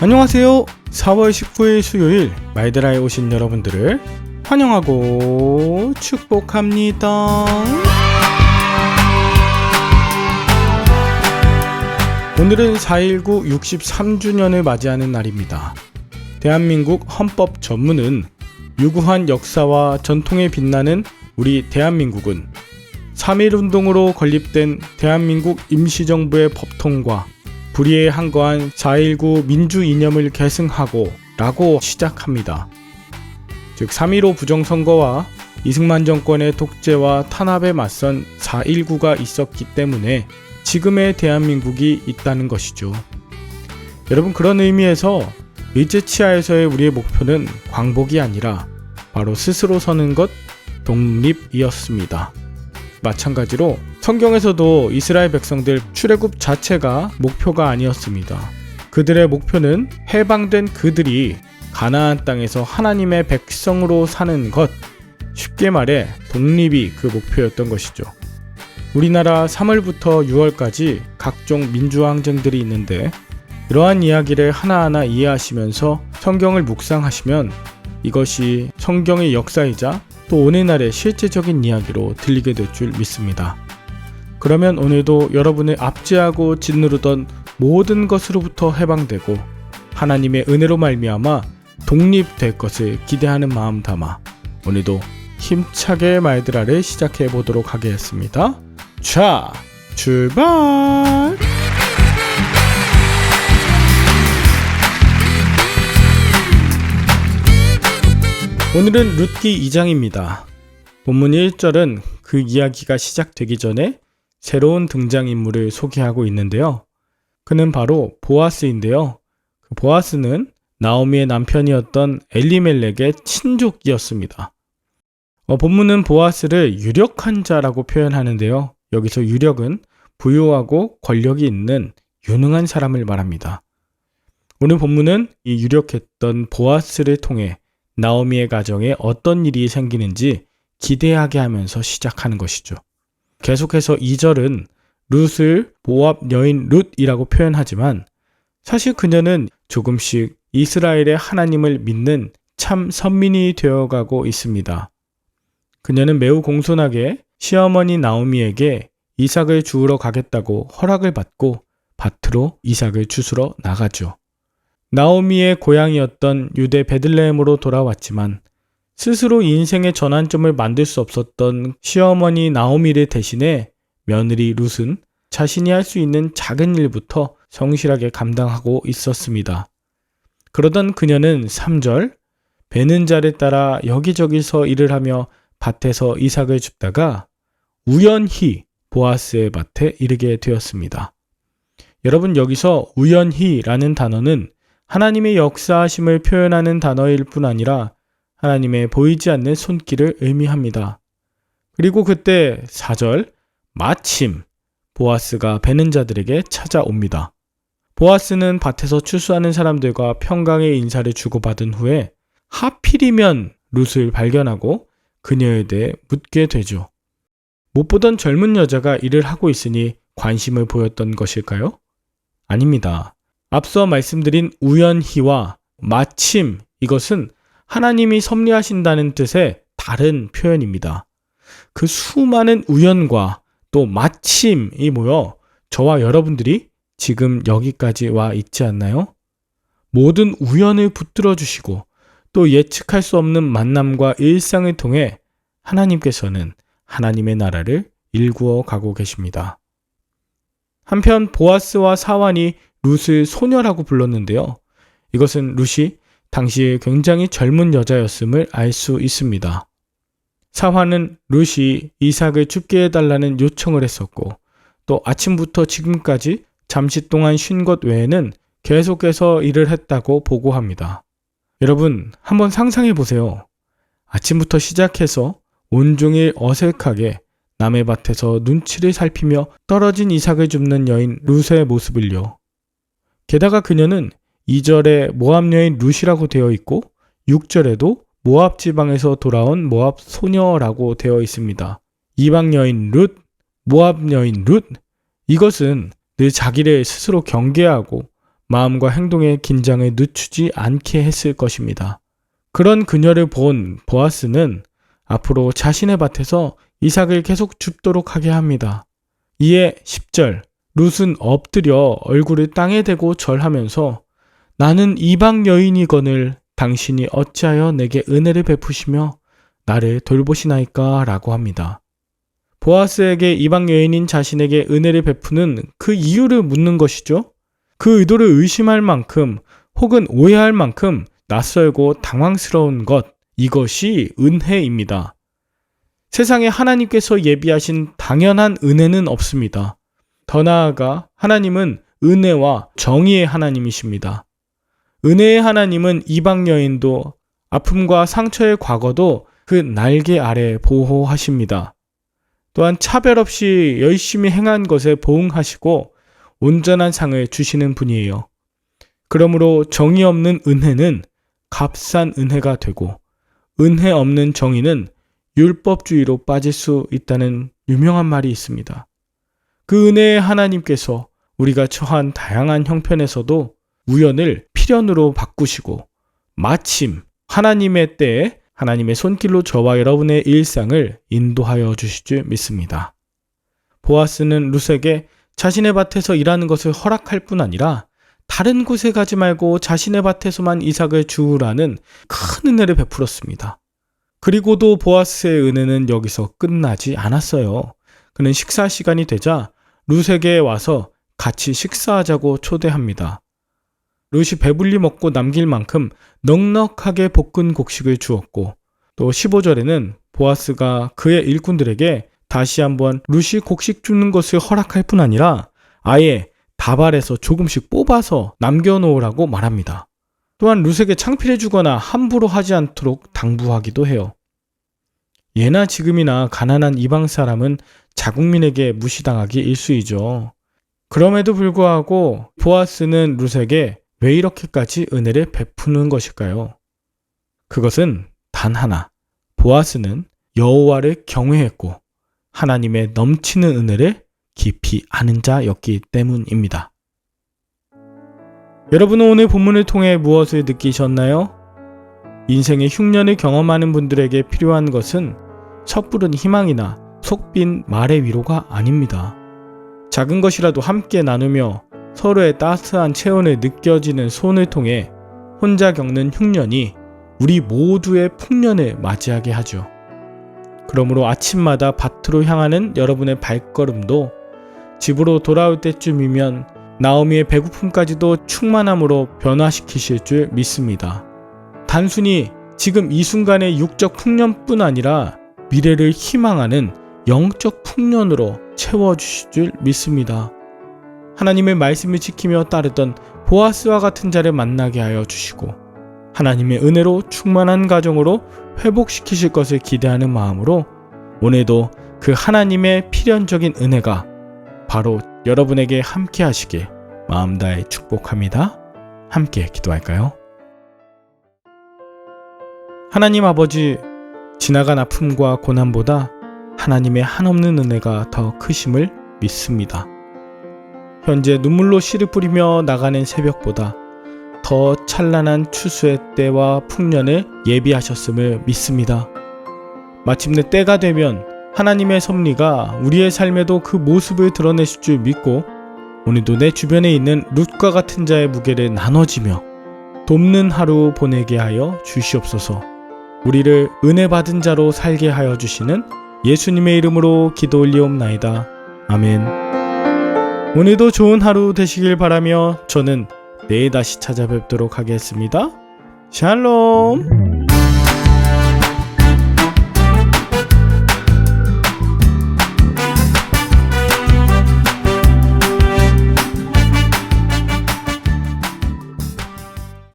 안녕하세요. 4월 19일 수요일 말드라에 오신 여러분들을 환영하고 축복합니다. 오늘은 4.19 63주년을 맞이하는 날입니다. 대한민국 헌법 전문은 유구한 역사와 전통에 빛나는 우리 대한민국은 3.1운동으로 건립된 대한민국 임시정부의 법통과 불의에 항거한 4.19 민주이념을 계승하고 라고 시작합니다. 즉 3.15 부정선거와 이승만 정권의 독재와 탄압에 맞선 4.19가 있었기 때문에 지금의 대한민국이 있다는 것이죠. 여러분, 그런 의미에서 일제치하에서의 우리의 목표는 광복이 아니라 바로 스스로 서는 것, 독립이었습니다. 마찬가지로 성경에서도 이스라엘 백성들 출애굽 자체가 목표가 아니었습니다. 그들의 목표는 해방된 그들이 가나안 땅에서 하나님의 백성으로 사는 것, 쉽게 말해 독립이 그 목표였던 것이죠. 우리나라 3월부터 6월까지 각종 민주항쟁들이 있는데 이러한 이야기를 하나하나 이해하시면서 성경을 묵상하시면 이것이 성경의 역사이자 또 오늘날의 실제적인 이야기로 들리게 될 줄 믿습니다. 그러면 오늘도 여러분의 압제하고 짓누르던 모든 것으로부터 해방되고 하나님의 은혜로 말미암아 독립될 것을 기대하는 마음 담아 오늘도 힘차게 말드라를 시작해 보도록 하겠습니다. 자, 출발! 오늘은 룻기 2장입니다. 본문 1절은 그 이야기가 시작되기 전에 새로운 등장인물을 소개하고 있는데요. 그는 바로 보아스인데요. 그 보아스는 나오미의 남편이었던 엘리멜렉의 친족이었습니다. 본문은 보아스를 유력한 자라고 표현하는데요. 여기서 유력은 부유하고 권력이 있는 유능한 사람을 말합니다. 오늘 본문은 이 유력했던 보아스를 통해 나오미의 가정에 어떤 일이 생기는지 기대하게 하면서 시작하는 것이죠. 계속해서 2절은 룻을 모압 여인 룻이라고 표현하지만 사실 그녀는 조금씩 이스라엘의 하나님을 믿는 참 선민이 되어가고 있습니다. 그녀는 매우 공손하게 시어머니 나오미에게 이삭을 주우러 가겠다고 허락을 받고 밭으로 이삭을 주스러 나가죠. 나오미의 고향이었던 유대 베들레헴으로 돌아왔지만 스스로 인생의 전환점을 만들 수 없었던 시어머니 나오미를 대신해 며느리 룻은 자신이 할 수 있는 작은 일부터 성실하게 감당하고 있었습니다. 그러던 그녀는 3절, 베는 자를 따라 여기저기서 일을 하며 밭에서 이삭을 줍다가 우연히 보아스의 밭에 이르게 되었습니다. 여러분, 여기서 우연히라는 단어는 하나님의 역사하심을 표현하는 단어일 뿐 아니라 하나님의 보이지 않는 손길을 의미합니다. 그리고 그때 4절, 마침 보아스가 베는 자들에게 찾아옵니다. 보아스는 밭에서 추수하는 사람들과 평강의 인사를 주고받은 후에 하필이면 룻을 발견하고 그녀에 대해 묻게 되죠. 못 보던 젊은 여자가 일을 하고 있으니 관심을 보였던 것일까요? 아닙니다. 앞서 말씀드린 우연히와 마침, 이것은 하나님이 섭리하신다는 뜻의 다른 표현입니다. 그 수많은 우연과 또 마침이 모여 저와 여러분들이 지금 여기까지 와 있지 않나요? 모든 우연을 붙들어 주시고 또 예측할 수 없는 만남과 일상을 통해 하나님께서는 하나님의 나라를 일구어 가고 계십니다. 한편 보아스와 사환이 룻을 소녀라고 불렀는데요. 이것은 룻이 당시 굉장히 젊은 여자였음을 알 수 있습니다. 사환은 룻이 이삭을 줍게 해달라는 요청을 했었고 또 아침부터 지금까지 잠시 동안 쉰 것 외에는 계속해서 일을 했다고 보고합니다. 여러분, 한번 상상해 보세요. 아침부터 시작해서 온종일 어색하게 남의 밭에서 눈치를 살피며 떨어진 이삭을 줍는 여인 룻의 모습을요. 게다가 그녀는 2절에 모압 여인 룻이라고 되어 있고 6절에도 모압 지방에서 돌아온 모압 소녀라고 되어 있습니다. 이방 여인 룻, 모압 여인 룻, 이것은 늘 자기를 스스로 경계하고 마음과 행동의 긴장을 늦추지 않게 했을 것입니다. 그런 그녀를 본 보아스는 앞으로 자신의 밭에서 이삭을 계속 줍도록 하게 합니다. 이에 10절, 룻은 엎드려 얼굴을 땅에 대고 절하면서 나는 이방 여인이거늘 당신이 어찌하여 내게 은혜를 베푸시며 나를 돌보시나이까 라고 합니다. 보아스에게 이방 여인인 자신에게 은혜를 베푸는 그 이유를 묻는 것이죠. 그 의도를 의심할 만큼 혹은 오해할 만큼 낯설고 당황스러운 것, 이것이 은혜입니다. 세상에 하나님께서 예비하신 당연한 은혜는 없습니다. 더 나아가 하나님은 은혜와 정의의 하나님이십니다. 은혜의 하나님은 이방 여인도 아픔과 상처의 과거도 그 날개 아래 보호하십니다. 또한 차별 없이 열심히 행한 것에 보응하시고 온전한 상을 주시는 분이에요. 그러므로 정의 없는 은혜는 값싼 은혜가 되고 은혜 없는 정의는 율법주의로 빠질 수 있다는 유명한 말이 있습니다. 그 은혜의 하나님께서 우리가 처한 다양한 형편에서도 우연을 필연으로 바꾸시고 마침 하나님의 때에 하나님의 손길로 저와 여러분의 일상을 인도하여 주실 줄 믿습니다. 보아스는 룻에게 자신의 밭에서 일하는 것을 허락할 뿐 아니라 다른 곳에 가지 말고 자신의 밭에서만 이삭을 주우라는 큰 은혜를 베풀었습니다. 그리고도 보아스의 은혜는 여기서 끝나지 않았어요. 그는 식사 시간이 되자 룻에게 와서 같이 식사하자고 초대합니다. 룻이 배불리 먹고 남길 만큼 넉넉하게 볶은 곡식을 주었고 또 15절에는 보아스가 그의 일꾼들에게 다시 한번 룻이 곡식 주는 것을 허락할 뿐 아니라 아예 다발에서 조금씩 뽑아서 남겨놓으라고 말합니다. 또한 룻에게 창피해 주거나 함부로 하지 않도록 당부하기도 해요. 예나 지금이나 가난한 이방 사람은 자국민에게 무시당하기 일쑤이죠. 그럼에도 불구하고 보아스는 룻에게 왜 이렇게까지 은혜를 베푸는 것일까요? 그것은 단 하나, 보아스는 여호와를 경외했고 하나님의 넘치는 은혜를 깊이 아는 자였기 때문입니다. 여러분은 오늘 본문을 통해 무엇을 느끼셨나요? 인생의 흉년을 경험하는 분들에게 필요한 것은 섣부른 희망이나 속빈 말의 위로가 아닙니다. 작은 것이라도 함께 나누며 서로의 따스한 체온을 느껴지는 손을 통해 혼자 겪는 흉년이 우리 모두의 풍년을 맞이하게 하죠. 그러므로 아침마다 밭으로 향하는 여러분의 발걸음도 집으로 돌아올 때쯤이면 나오미의 배고픔까지도 충만함으로 변화시키실 줄 믿습니다. 단순히 지금 이 순간의 육적 풍년뿐 아니라 미래를 희망하는 영적 풍년으로 채워주실 줄 믿습니다. 하나님의 말씀을 지키며 따르던 보아스와 같은 자를 만나게 하여 주시고 하나님의 은혜로 충만한 가정으로 회복시키실 것을 기대하는 마음으로 오늘도 그 하나님의 필연적인 은혜가 바로 여러분에게 함께 하시길 마음 다해 축복합니다. 함께 기도할까요? 하나님 아버지, 지나간 아픔과 고난보다 하나님의 한없는 은혜가 더 크심을 믿습니다. 현재 눈물로 씨를 뿌리며 나가는 새벽보다 더 찬란한 추수의 때와 풍년을 예비하셨음을 믿습니다. 마침내 때가 되면 하나님의 섭리가 우리의 삶에도 그 모습을 드러내실 줄 믿고 오늘도 내 주변에 있는 룻과 같은 자의 무게를 나눠지며 돕는 하루 보내게 하여 주시옵소서. 우리를 은혜 받은 자로 살게 하여 주시는 예수님의 이름으로 기도 올리옵나이다. 아멘. 오늘도 좋은 하루 되시길 바라며 저는 내일 다시 찾아뵙도록 하겠습니다. 샬롬.